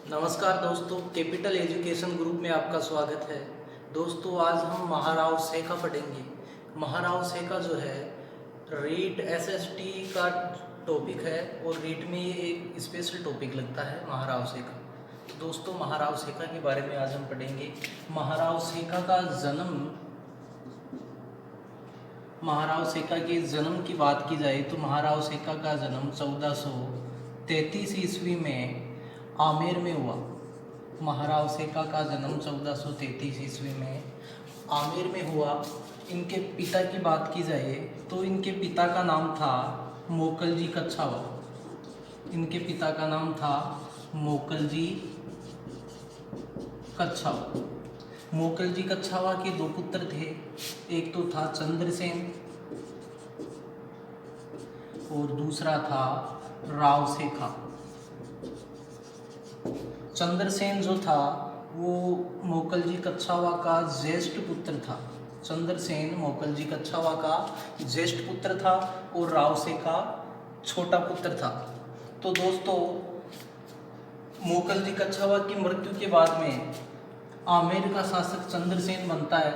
नमस्कार दोस्तों, capital education group में आपका स्वागत है। दोस्तों, आज हम महाराव सेका पढ़ेंगे। महाराव सेका जो है रीट एसएसटी का टॉपिक है और रीट में ये एक स्पेशल टॉपिक लगता है महाराव सेका। तो दोस्तों, महाराव सेका के बारे में आज हम पढ़ेंगे। महाराव सेका के जन्म की बात की जाए तो महाराव सेका का जन्म 1433 ईस्वी में आमेर में हुआ। महाराव सेका का जन्म 1433 ईस्वी में आमेर में हुआ। इनके पिता की बात की जाए तो इनके पिता का नाम था मोकलजी कच्छावा। इनके पिता का नाम था मोकलजी कच्छावा। मोकलजी कच्छावा के दो पुत्र थे। एक तो था चंद्रसेन और दूसरा था राव सेका। चंद्रसेन जो था वो मोकलजी कच्छावा का ज्येष्ठ पुत्र था। चंद्रसेन मोकलजी कच्छावा का ज्येष्ठ पुत्र था और राव सेका छोटा पुत्र था। तो दोस्तों, मोकलजी कच्छावा की मृत्यु के बाद में आमेर का शासक चंद्रसेन बनता है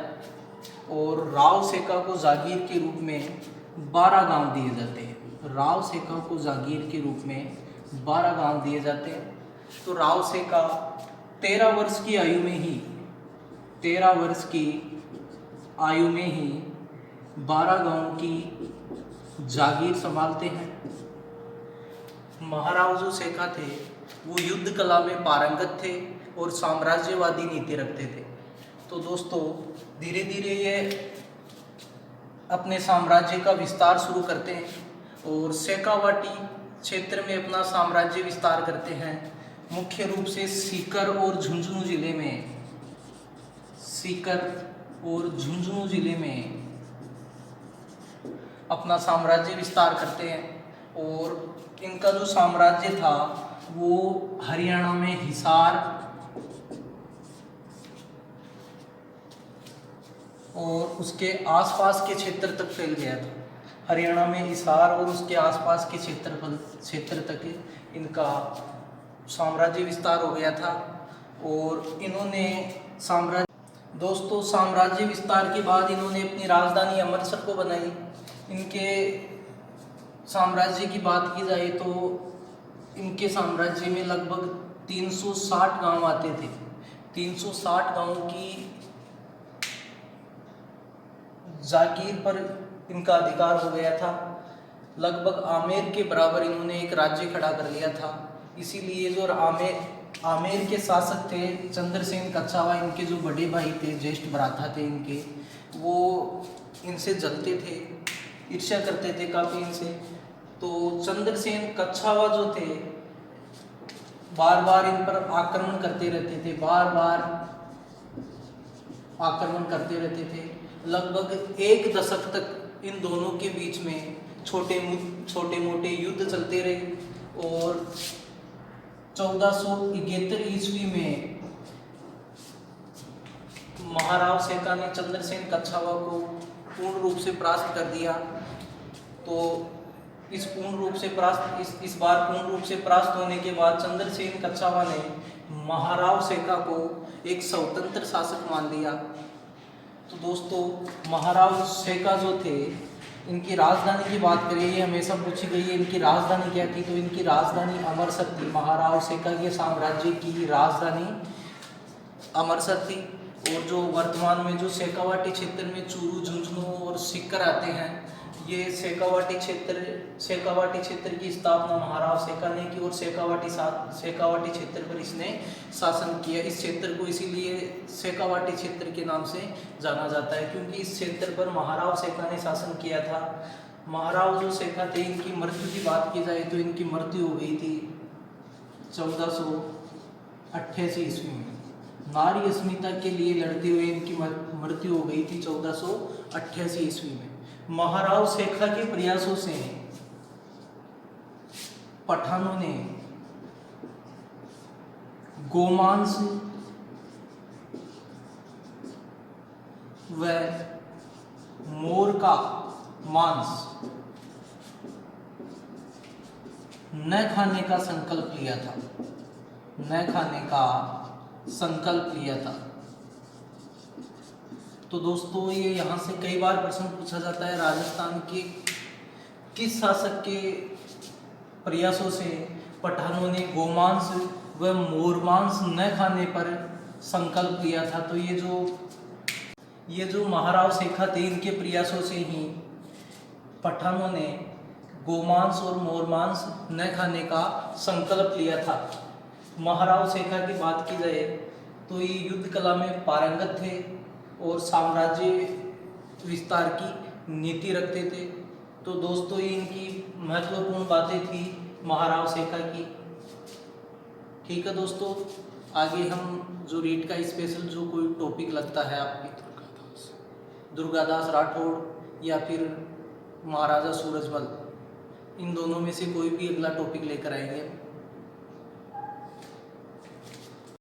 और राव सेका को जागीर के रूप में 12 गांव दिए जाते हैं। राव सेका को जागीर के रूप में 12 गांव दिए जाते हैं। तो राव सेका 13 वर्ष की आयु में ही 12 गांव की जागीर संभालते हैं। महाराव जो सेका थे वो युद्ध कला में पारंगत थे और साम्राज्यवादी नीति रखते थे। तो दोस्तों, धीरे धीरे ये अपने साम्राज्य का विस्तार शुरू करते हैं और शेखावाटी क्षेत्र में अपना साम्राज्य विस्तार करते हैं। मुख्य रूप से सीकर और झुंझुनू जिले में अपना साम्राज्य विस्तार करते हैं। और इनका जो साम्राज्य था वो हरियाणा में हिसार और उसके आसपास के क्षेत्र तक फैल गया था। हरियाणा में हिसार और उसके आसपास के क्षेत्र तक इनका साम्राज्य विस्तार हो गया था। और इन्होंने साम्राज्य विस्तार के बाद इन्होंने अपनी राजधानी अमृतसर को बनाई। इनके साम्राज्य की बात की जाए तो इनके साम्राज्य में लगभग 360 गांव आते थे। 360 गांवों की जागीर पर इनका अधिकार हो गया था। लगभग आमेर के बराबर इन्होंने एक राज्य खड़ा कर लिया था। इसीलिए जो आमेर के शासक थे चंद्रसेन कच्छावा, इनके जो बड़े भाई थे, ज्येष्ठ भ्राता थे इनके, वो इनसे जलते थे, ईर्ष्या करते थे काफ़ी इनसे। तो चंद्रसेन कच्छावा जो थे बार बार इन पर आक्रमण करते रहते थे। लगभग 1 दशक तक इन दोनों के बीच में छोटे मोटे युद्ध चलते रहे। और 1471 ईस्वी में महाराव सेका ने चंद्रसेन कच्छावा को पूर्ण रूप से परास्त कर दिया। तो इस बार पूर्ण रूप से परास्त होने के बाद चंद्रसेन कच्छावा ने महाराव सेका को एक स्वतंत्र शासक मान लिया। तो दोस्तों, महाराव सेका जो थे, इनकी राजधानी की बात करें, ये हमेशा पूछी गई है इनकी राजधानी क्या थी, तो इनकी राजधानी अमृतसर थी। महाराव सेका के साम्राज्य की राजधानी अमृतसर थी। और जो वर्तमान में जो शेखावाटी क्षेत्र में चूरू, झुंझुनू और सीकर आते हैं, ये शेखावाटी क्षेत्र की स्थापना महाराव सेका ने की और शेखावाटी क्षेत्र पर इसने शासन किया। इस क्षेत्र को इसीलिए शेखावाटी क्षेत्र के नाम से जाना जाता है क्योंकि इस क्षेत्र पर महाराव सेका ने शासन किया था। महाराव जो सेका थे, इनकी मृत्यु की बात की जाए तो इनकी मृत्यु हो गई थी 1488 ईस्वी में। नारी अस्मिता के लिए लड़ते हुए इनकी मृत्यु हो गई थी 1488 ईस्वी में। महाराव सेका के प्रयासों से पठानों ने गोमांस व मोर का मांस न खाने का संकल्प लिया था। न खाने का संकल्प लिया था। तो दोस्तों ये यहाँ से कई बार प्रश्न पूछा जाता है, राजस्थान के किस शासक के प्रयासों से पठानों ने गोमांस व मोरमांस न खाने पर संकल्प लिया था। तो ये जो महाराव शेखा थे, इनके प्रयासों से ही पठानों ने गोमांस और मोरमांस न खाने का संकल्प लिया था। महाराव शेखा की बात की जाए तो ये युद्ध कला में पारंगत थे और साम्राज्य विस्तार की नीति रखते थे। तो दोस्तों ये इनकी महत्वपूर्ण बातें थी महाराव शेखा की। ठीक है दोस्तों, आगे हम जो रीट का स्पेशल जो कोई टॉपिक लगता है आपके, दुर्गादास राठौड़ या फिर महाराजा सूरजमल, इन दोनों में से कोई भी अगला टॉपिक लेकर आएंगे।